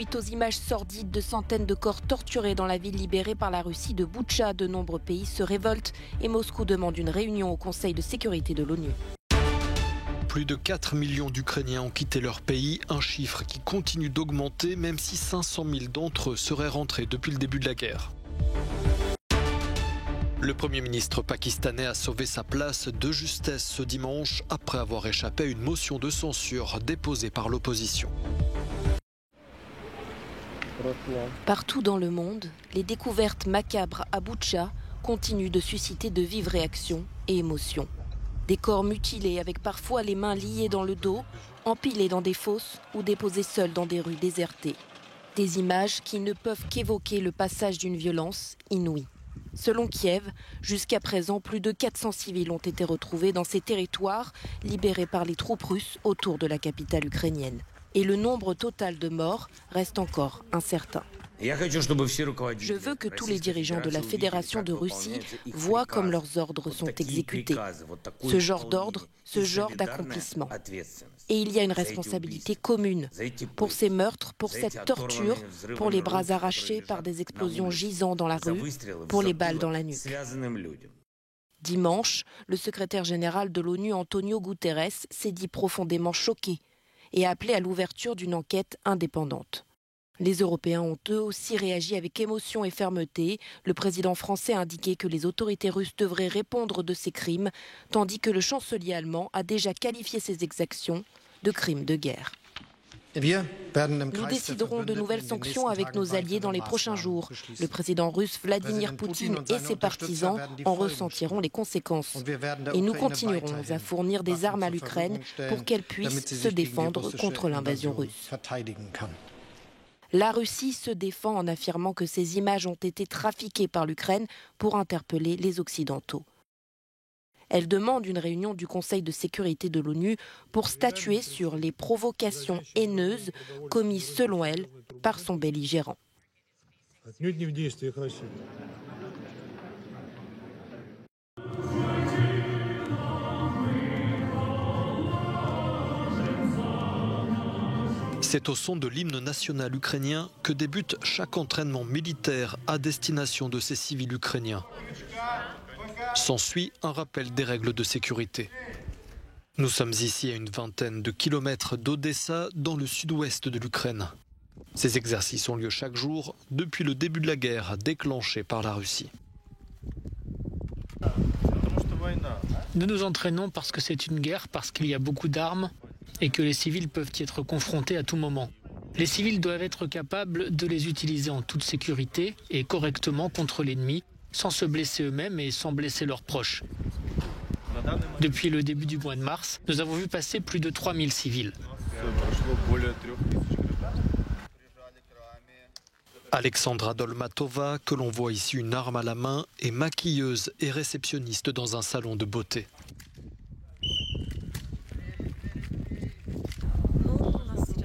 suite aux images sordides de centaines de corps torturés dans la ville libérée par la Russie de Boutcha, de nombreux pays se révoltent et Moscou demande une réunion au Conseil de sécurité de l'ONU. Plus de 4 millions d'Ukrainiens ont quitté leur pays, un chiffre qui continue d'augmenter même si 500 000 d'entre eux seraient rentrés depuis le début de la guerre. Le Premier ministre pakistanais a sauvé sa place de justesse ce dimanche après avoir échappé à une motion de censure déposée par l'opposition. Partout dans le monde, les découvertes macabres à Boutcha continuent de susciter de vives réactions et émotions. Des corps mutilés avec parfois les mains liées dans le dos, empilés dans des fosses ou déposés seuls dans des rues désertées. Des images qui ne peuvent qu'évoquer le passage d'une violence inouïe. Selon Kiev, jusqu'à présent, plus de 400 civils ont été retrouvés dans ces territoires libérés par les troupes russes autour de la capitale ukrainienne. Et le nombre total de morts reste encore incertain. Je veux que tous les dirigeants de la Fédération de Russie voient comme leurs ordres sont exécutés. Ce genre d'ordre, ce genre d'accomplissement. Et il y a une responsabilité commune pour ces meurtres, pour cette torture, pour les bras arrachés par des explosions gisant dans la rue, pour les balles dans la nuque. Dimanche, le secrétaire général de l'ONU, Antonio Guterres, s'est dit profondément choqué et a appelé à l'ouverture d'une enquête indépendante. Les Européens ont eux aussi réagi avec émotion et fermeté. Le président français a indiqué que les autorités russes devraient répondre de ces crimes, tandis que le chancelier allemand a déjà qualifié ces exactions de crimes de guerre. Nous déciderons de nouvelles sanctions avec nos alliés dans les prochains jours. Le président russe Vladimir Poutine et ses partisans en ressentiront les conséquences. Et nous continuerons à fournir des armes à l'Ukraine pour qu'elle puisse se défendre contre l'invasion russe. La Russie se défend en affirmant que ces images ont été trafiquées par l'Ukraine pour interpeller les Occidentaux. Elle demande une réunion du Conseil de sécurité de l'ONU pour statuer sur les provocations haineuses commises selon elle par son belligérant. C'est au son de l'hymne national ukrainien que débute chaque entraînement militaire à destination de ces civils ukrainiens. S'ensuit un rappel des règles de sécurité. Nous sommes ici à une vingtaine de kilomètres d'Odessa, dans le sud-ouest de l'Ukraine. Ces exercices ont lieu chaque jour depuis le début de la guerre déclenchée par la Russie. Nous nous entraînons parce que c'est une guerre, parce qu'il y a beaucoup d'armes et que les civils peuvent y être confrontés à tout moment. Les civils doivent être capables de les utiliser en toute sécurité et correctement contre l'ennemi, sans se blesser eux-mêmes et sans blesser leurs proches. Depuis le début du mois de mars, nous avons vu passer plus de 3000 civils. Alexandra Dolmatova, que l'on voit ici une arme à la main, est maquilleuse et réceptionniste dans un salon de beauté.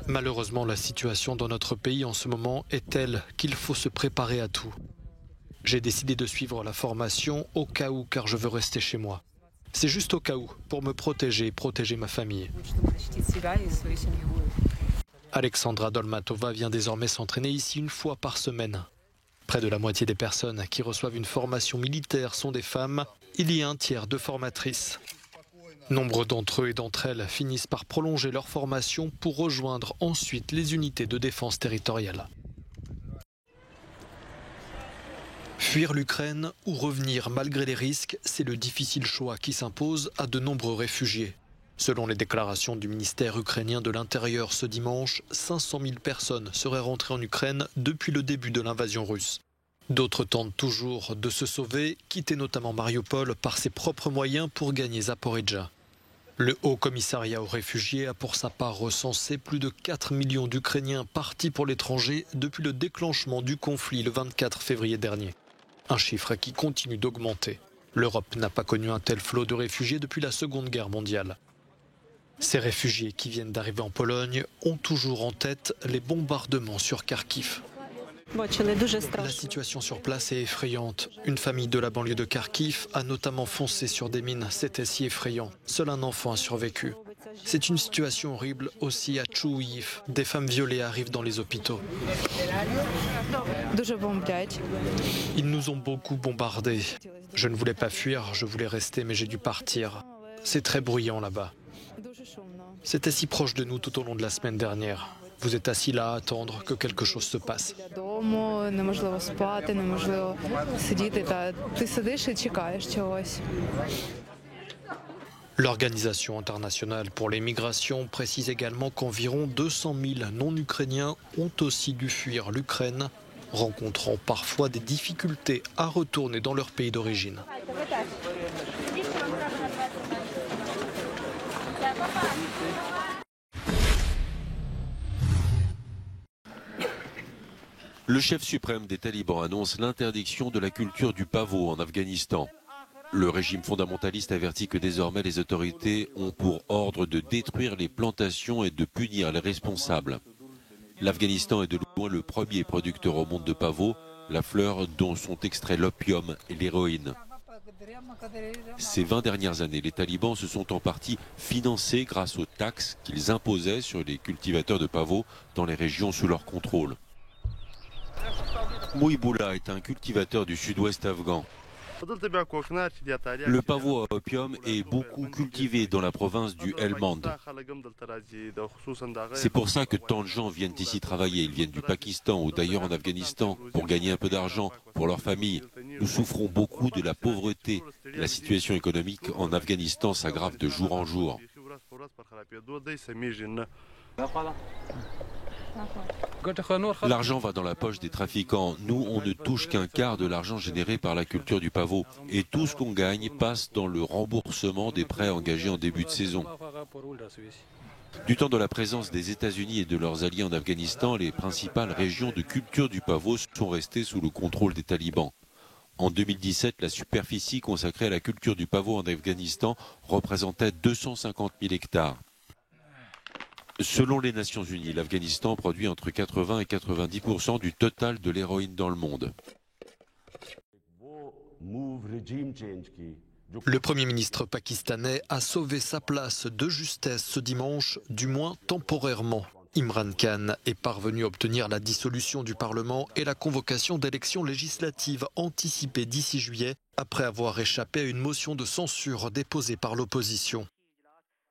Malheureusement, la situation dans notre pays en ce moment est telle qu'il faut se préparer à tout. J'ai décidé de suivre la formation au cas où, car je veux rester chez moi. C'est juste au cas où, pour me protéger et protéger ma famille. Alexandra Dolmatova vient désormais s'entraîner ici une fois par semaine. Près de la moitié des personnes qui reçoivent une formation militaire sont des femmes. Il y a un tiers de formatrices. Nombre d'entre eux et d'entre elles finissent par prolonger leur formation pour rejoindre ensuite les unités de défense territoriale. Fuir l'Ukraine ou revenir malgré les risques, c'est le difficile choix qui s'impose à de nombreux réfugiés. Selon les déclarations du ministère ukrainien de l'Intérieur ce dimanche, 500 000 personnes seraient rentrées en Ukraine depuis le début de l'invasion russe. D'autres tentent toujours de se sauver, quitter notamment Mariupol par ses propres moyens pour gagner Zaporijjia. Le Haut Commissariat aux réfugiés a pour sa part recensé plus de 4 millions d'Ukrainiens partis pour l'étranger depuis le déclenchement du conflit le 24 février dernier. Un chiffre qui continue d'augmenter. L'Europe n'a pas connu un tel flot de réfugiés depuis la Seconde Guerre mondiale. Ces réfugiés qui viennent d'arriver en Pologne ont toujours en tête les bombardements sur Kharkiv. La situation sur place est effrayante. Une famille de la banlieue de Kharkiv a notamment foncé sur des mines. C'était si effrayant. Seul un enfant a survécu. C'est une situation horrible aussi à Chouïf. Des femmes violées arrivent dans les hôpitaux. Ils nous ont beaucoup bombardés. Je ne voulais pas fuir, je voulais rester, mais j'ai dû partir. C'est très bruyant là-bas. C'était si proche de nous tout au long de la semaine dernière. Vous êtes assis là à attendre que quelque chose se passe. L'Organisation internationale pour les migrations précise également qu'environ 200 000 non-ukrainiens ont aussi dû fuir l'Ukraine, rencontrant parfois des difficultés à retourner dans leur pays d'origine. Le chef suprême des talibans annonce l'interdiction de la culture du pavot en Afghanistan. Le régime fondamentaliste avertit que désormais les autorités ont pour ordre de détruire les plantations et de punir les responsables. L'Afghanistan est de loin le premier producteur au monde de pavot, la fleur dont sont extraits l'opium et l'héroïne. Ces 20 dernières années, les talibans se sont en partie financés grâce aux taxes qu'ils imposaient sur les cultivateurs de pavots dans les régions sous leur contrôle. Mouiboula est un cultivateur du sud-ouest afghan. Le pavot à opium est beaucoup cultivé dans la province du Helmand. C'est pour ça que tant de gens viennent ici travailler. Ils viennent du Pakistan ou d'ailleurs en Afghanistan pour gagner un peu d'argent pour leur famille. Nous souffrons beaucoup de la pauvreté. La situation économique en Afghanistan s'aggrave de jour en jour. L'argent va dans la poche des trafiquants. Nous, on ne touche qu'un quart de l'argent généré par la culture du pavot. Et tout ce qu'on gagne passe dans le remboursement des prêts engagés en début de saison. Du temps de la présence des États-Unis et de leurs alliés en Afghanistan, les principales régions de culture du pavot sont restées sous le contrôle des talibans. En 2017, la superficie consacrée à la culture du pavot en Afghanistan représentait 250 000 hectares. Selon les Nations Unies, l'Afghanistan produit entre 80 et 90% du total de l'héroïne dans le monde. Le Premier ministre pakistanais a sauvé sa place de justesse ce dimanche, du moins temporairement. Imran Khan est parvenu à obtenir la dissolution du Parlement et la convocation d'élections législatives anticipées d'ici juillet, après avoir échappé à une motion de censure déposée par l'opposition.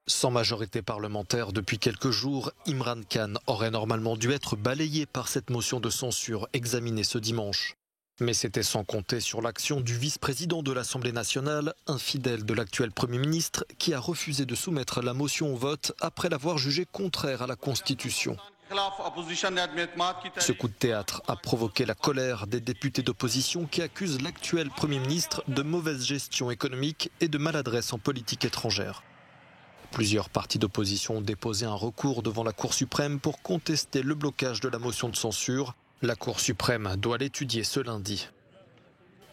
Sans majorité parlementaire depuis quelques jours, Imran Khan aurait normalement dû être balayé par cette motion de censure examinée ce dimanche. Mais c'était sans compter sur l'action du vice-président de l'Assemblée nationale, infidèle de l'actuel Premier ministre, qui a refusé de soumettre la motion au vote après l'avoir jugée contraire à la Constitution. Ce coup de théâtre a provoqué la colère des députés d'opposition qui accusent l'actuel Premier ministre de mauvaise gestion économique et de maladresse en politique étrangère. Plusieurs partis d'opposition ont déposé un recours devant la Cour suprême pour contester le blocage de la motion de censure. La Cour suprême doit l'étudier ce lundi.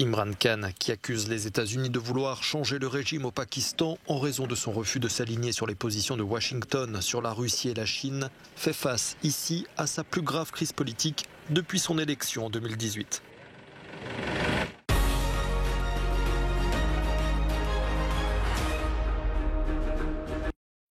Imran Khan, qui accuse les États-Unis de vouloir changer le régime au Pakistan en raison de son refus de s'aligner sur les positions de Washington sur la Russie et la Chine, fait face ici à sa plus grave crise politique depuis son élection en 2018.